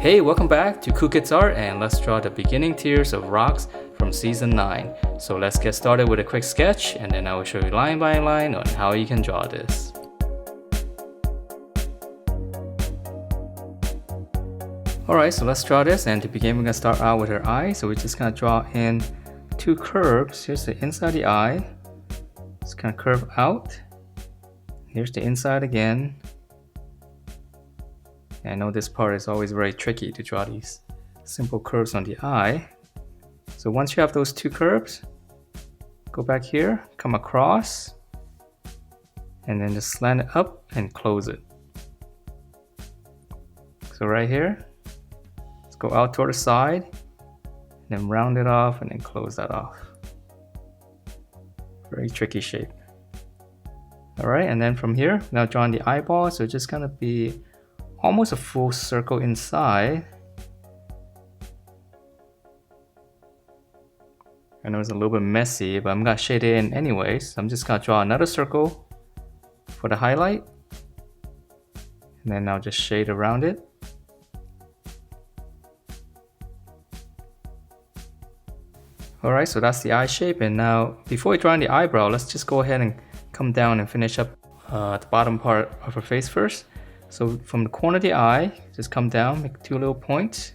Hey, welcome back to Cool Kids Art, and let's draw the beginning tiers of rocks from season 9. So let's get started with a quick sketch, and then I will show you line by line on how you can draw this. Alright, so let's draw this, and to begin we're going to start out with her eye. So we're just going to draw in two curves. Here's the inside of the eye. Just kind of curve out. Here's the inside again. I know this part is always very tricky to draw these simple curves on the eye. So once you have those two curves, go back here, come across, and then just slant it up and close it. So right here, let's go out toward the side, and then round it off and then close that off. Very tricky shape. Alright, and then from here, now drawing the eyeball, so it's just gonna be almost a full circle inside. I know it's a little bit messy, but I'm gonna shade it in anyways. I'm just gonna draw another circle for the highlight, and then I'll just shade around it. Alright, so that's the eye shape, and now before we draw in the eyebrow, let's just go ahead and come down and finish up the bottom part of her face first. So from the corner of the eye, just come down, make two little points.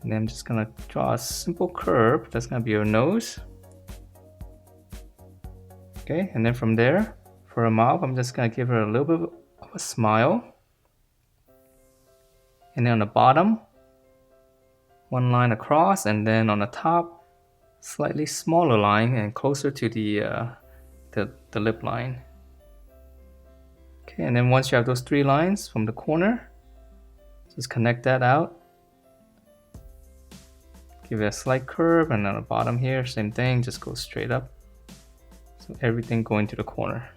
And then I'm just gonna draw a simple curve. That's gonna be your nose. Okay, and then from there, for her mouth, I'm just gonna give her a little bit of a smile. And then on the bottom, one line across, and then on the top, slightly smaller line and closer to the lip line. Okay, and then once you have those three lines from the corner, just connect that out. Give it a slight curve, and on the bottom here, same thing, just go straight up. So everything going to the corner.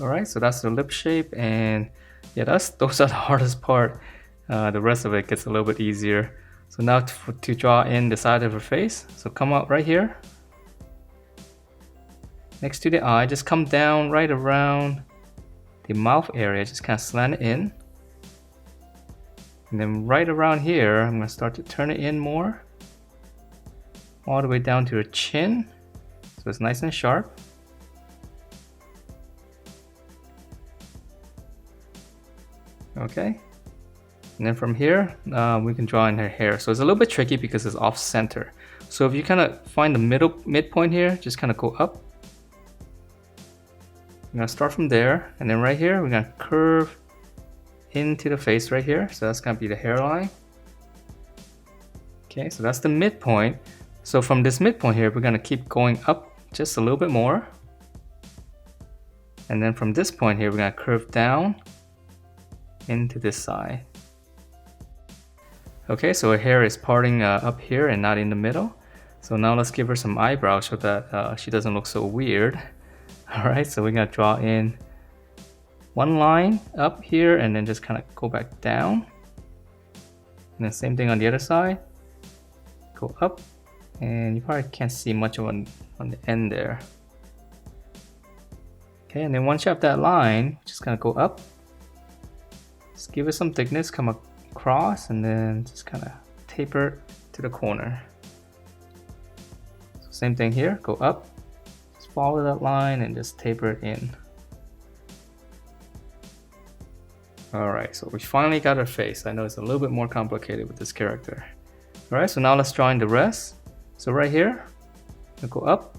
Alright, so that's the lip shape, and yeah, those are the hardest part. The rest of it gets a little bit easier. So now to draw in the side of her face, so come out right here. Next to the eye, just come down right around the mouth area, just kind of slant it in. And then right around here, I'm going to start to turn it in more. All the way down to the chin, so it's nice and sharp. Okay. And then from here, we can draw in her hair. So it's a little bit tricky because it's off center. So if you kind of find the midpoint here, just kind of go up. I'm gonna start from there, and then right here we're gonna curve into the face right here. So that's gonna be the hairline. Okay, so that's the midpoint. So from this midpoint here, we're gonna keep going up just a little bit more. And then from this point here, we're gonna curve down into this side. Okay, so her hair is parting up here and not in the middle. So now let's give her some eyebrows so that she doesn't look so weird. Alright, so we're going to draw in one line up here and then just kind of go back down. And then same thing on the other side. Go up, and you probably can't see much on the end there. Okay, and then once you have that line, just kind of go up. Just give it some thickness, come across, and then just kind of taper to the corner. So same thing here, go up. Follow that line and just taper it in. Alright, so we finally got her face. I know it's a little bit more complicated with this character. Alright, so now let's draw in the rest. So right here, we'll go up.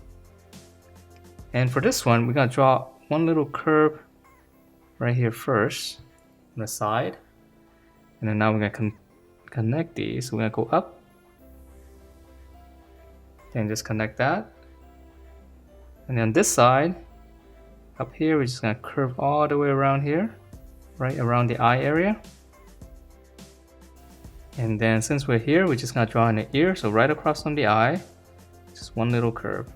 And for this one, we're going to draw one little curve right here first on the side. And then now we're going to connect these. So we're going to go up. And just connect that. And then this side, up here, we're just gonna curve all the way around here, right around the eye area. And then since we're here, we're just gonna draw in the ear, so right across from the eye, just one little curve.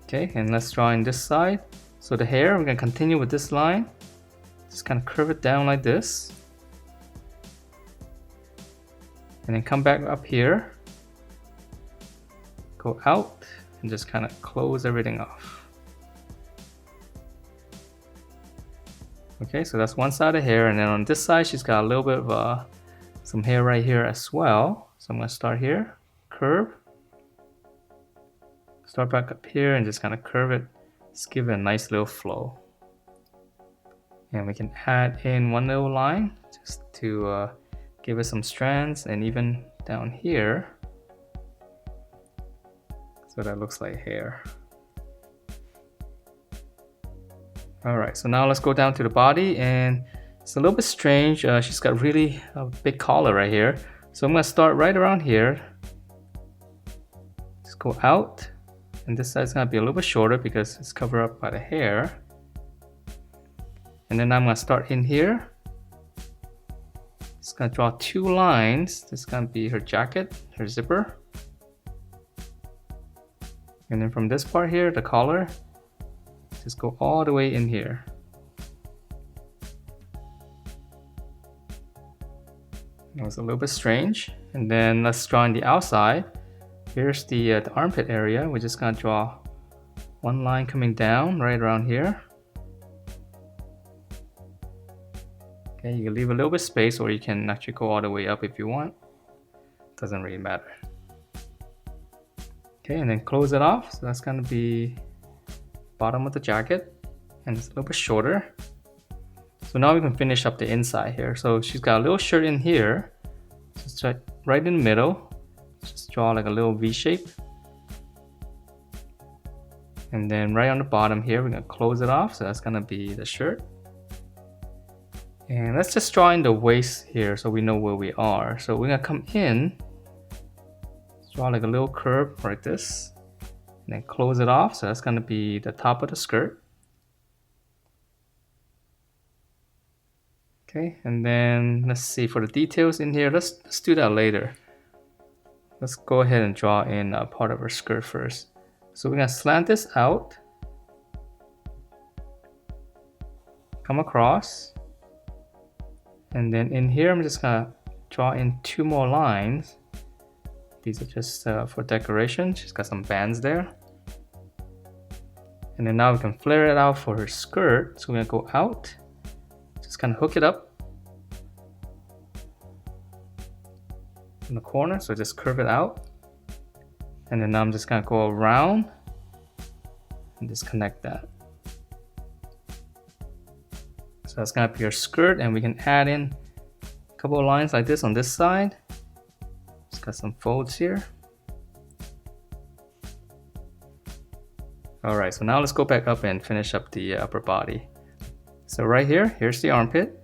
Okay, and let's draw in this side. So the hair, we're gonna continue with this line, just kind of curve it down like this. And then come back up here. Go out and just kind of close everything off. Okay, so that's one side of hair, and then on this side she's got a little bit of some hair right here as well. So I'm gonna start here, curve, start back up here and just kind of curve it, just give it a nice little flow. And we can add in one little line just to give it some strands, and even down here so that looks like hair. Alright, so now let's go down to the body, and it's a little bit strange. She's got really a big collar right here. So I'm going to start right around here. Just go out, and this side's going to be a little bit shorter because it's covered up by the hair. And then I'm going to start in here. Just going to draw two lines. This is going to be her jacket, her zipper. And then from this part here, the collar, just go all the way in here. It was a little bit strange. And then let's draw on the outside. Here's the armpit area. We're just gonna draw one line coming down right around here. Okay, you can leave a little bit of space, or you can actually go all the way up if you want. Doesn't really matter. Okay, and then close it off. So that's gonna be bottom of the jacket, and it's a little bit shorter. So now we can finish up the inside here. So she's got a little shirt in here, just right in the middle. Just draw like a little V shape, and then right on the bottom here we're gonna close it off. So that's gonna be the shirt. And let's just draw in the waist here so we know where we are. So we're gonna come in, draw like a little curve like this, and then close it off. So that's gonna be the top of the skirt. Okay, and then let's see for the details in here. Let's do that later. Let's go ahead and draw in a part of her skirt first. So we're gonna slant this out, come across, and then in here I'm just gonna draw in two more lines. These are just for decoration. She's got some bands there. And then now we can flare it out for her skirt. So we're gonna go out, just kind of hook it up in the corner. So just curve it out. And then now I'm just gonna go around and just connect that. So that's gonna be her skirt, and we can add in a couple of lines like this on this side. Just got some folds here. Alright, so now let's go back up and finish up the upper body. So right here, here's the armpit.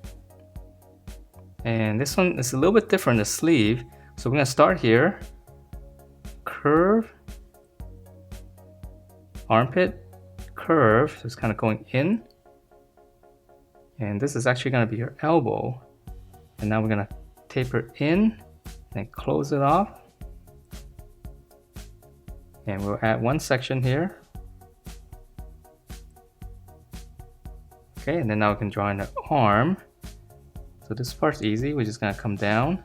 And this one is a little bit different, the sleeve. So we're gonna start here, curve, armpit, curve, so it's kind of going in. And this is actually gonna be her elbow. And now we're gonna taper in and close it off. And we'll add one section here. Okay, and then now we can draw in the arm. So this part's easy. We're just gonna come down,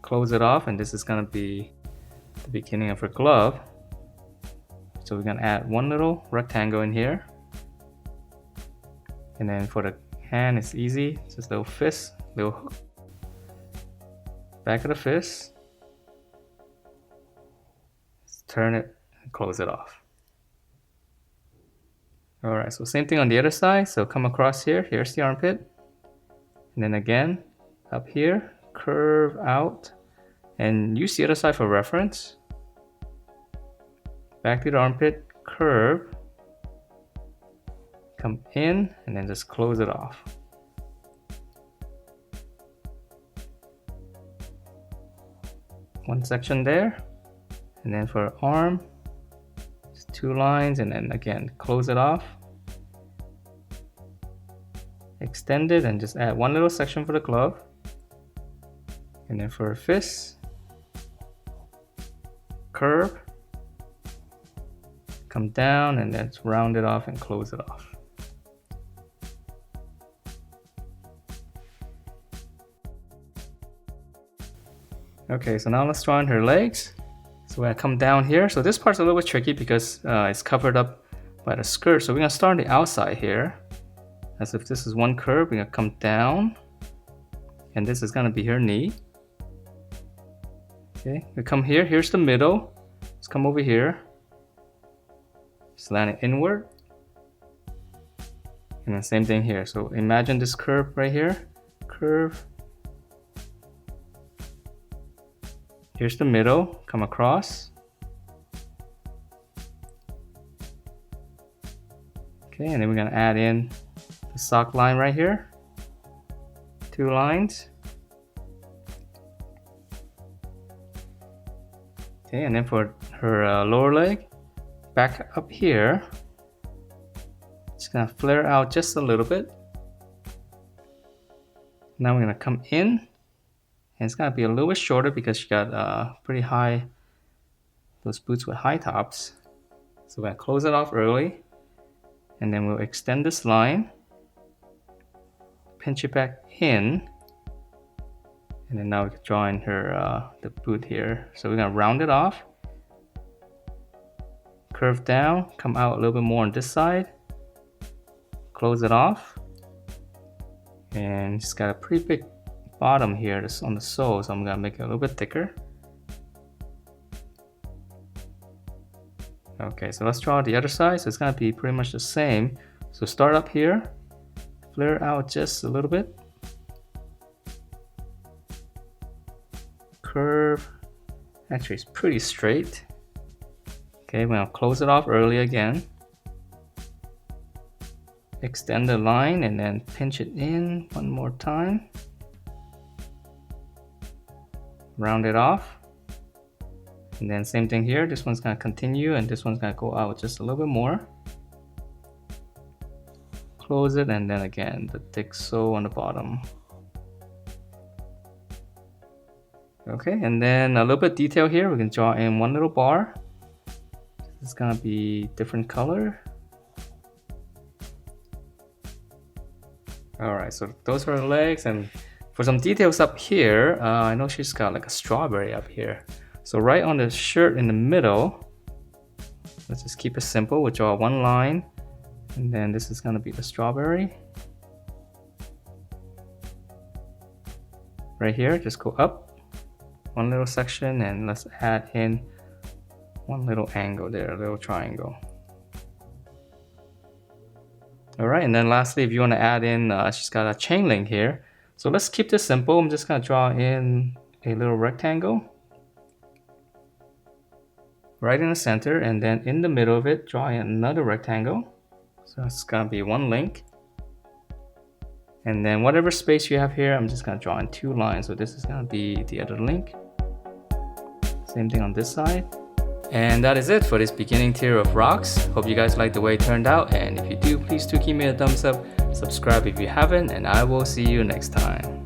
close it off, and this is gonna be the beginning of her glove. So we're gonna add one little rectangle in here. And then for the hand, it's easy. It's just a little fist, little hook. Back of the fist. Just turn it and close it off. Alright, so same thing on the other side. So come across here, here's the armpit. And then again, up here, curve out. And use the other side for reference. Back to the armpit, curve. Come in, and then just close it off. One section there. And then for arm, just two lines, and then again, close it off. Extend it and just add one little section for the glove. And then for a fist, curve, come down, and then round it off and close it off. Okay, so now let's draw in her legs. So we're gonna come down here. So this part's a little bit tricky because it's covered up by the skirt. So we're gonna start on the outside here. as if this is one curve. We're gonna come down, and this is gonna be her knee. Okay, we come here, here's the middle. Let's come over here. Just land it inward. And then same thing here. So imagine this curve right here. Curve. Here's the middle, come across. Okay, and then we're gonna add in the sock line right here. 2 lines. Okay, and then for her lower leg, back up here, just gonna flare out just a little bit. Now we're gonna come in, and it's gonna be a little bit shorter because she got pretty high, those boots with high tops. So we're gonna close it off early, and then we'll extend this line, pinch it back in, and then now we can draw in her the boot here. So we're gonna round it off, curve down, come out a little bit more on this side, close it off, and it's got a pretty big bottom here on the sole, so I'm gonna make it a little bit thicker. Okay, so let's draw the other side. So it's gonna be pretty much the same. So start up here, flare out just a little bit, curve. Actually, it's pretty straight. Okay, we're gonna close it off early again. Extend the line and then pinch it in one more time. Round it off. And then same thing here. This one's gonna continue and this one's gonna go out just a little bit more. Close it, and then again, the thick sole on the bottom. Okay, and then a little bit detail here. We can draw in one little bar. It's gonna be different color. Alright, so those are the legs, and for some details up here, I know she's got like a strawberry up here. So right on the shirt in the middle, let's just keep it simple. We'll draw one line, and then this is gonna be the strawberry. Right here, just go up one little section, and let's add in one little angle there, a little triangle. Alright, and then lastly, if you want to add in, she's got a chain link here. So let's keep this simple. I'm just going to draw in a little rectangle right in the center, and then in the middle of it, draw in another rectangle. So it's going to be one link. And then whatever space you have here, I'm just going to draw in 2 lines. So this is going to be the other link. Same thing on this side. And that is it for this beginning tier of Rox. Hope you guys liked the way it turned out, and if you do, please do give me a thumbs up, subscribe if you haven't, and I will see you next time.